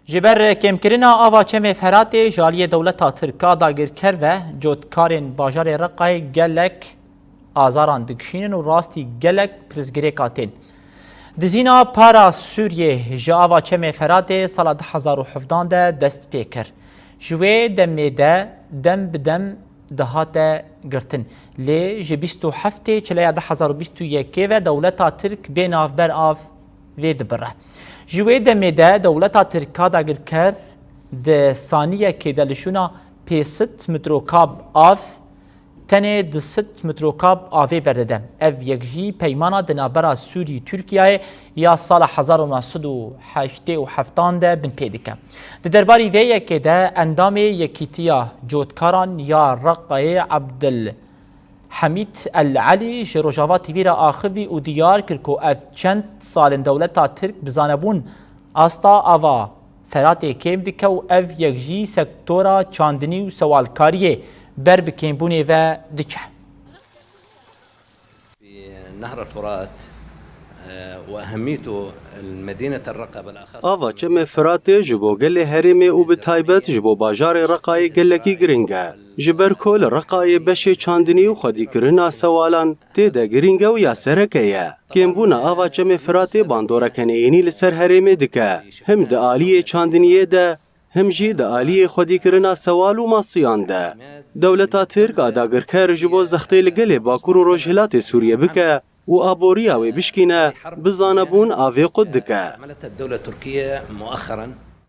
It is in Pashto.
جبر کمکرنا آوا چم فرات جالی دولتا ترکا داگیرکر و جوتکارین باجار رقای گلک آزاران دکشینن و راستی گلک پرزگری کاتین. دزینا پارا سوریه جا آوا چم فرات سال 2017 ده دست پیکر. جوی دمیده دم بدم دهات گرتن. لی جبیستو هفته چلیا 2021 و دولتا ترک بین آف بر آف وید بره. جوی دمیده دولتا ترکا داگر کرد ده ثانیه که دلشونا 500 متروکاب آف تنه 200 متروکاب آوی برده. او یکجی پیمانا دنابرا سوری ترکیه یا سال 1987 ده بن پیدکه. ده درباری ویه که ده اندام یکیتیا جوتکاران یا رقای عبدالحمید العلی جروجاوا تیوی را آخوی و دیار کرد که اف چند سال دولتا ترک بزانبون استا آوا فراتی کم دکه و اف یکجی سکتورا چاندنی و سوالکاریه بر بکیمبونی و دچه. في نهر الفرات وأهميته المدينة الرقة بالأخص آوا چم فرات جبو گل هرمه و به تایبت جبو باجار رقای گلکی گرینگه. جبر کل رقای بشه چاندنی و خودی کرنا سوالان تیده گرینگه و یا سرکه. کمبونا آوا چم فرات باندورا کنینی لسر هرمه دکه. هم ده آلیه چاندنیه ده هم جی ده آلیه خودی کرنا سوال و ماسیان ده. دولتا ترک آداگر کر جبو زختی لگل باکور و روجهلات سوریه بکه و آبوریا و بشکینه بزانبون آوی قد دکه. عملتها الدولة التركية مؤخرا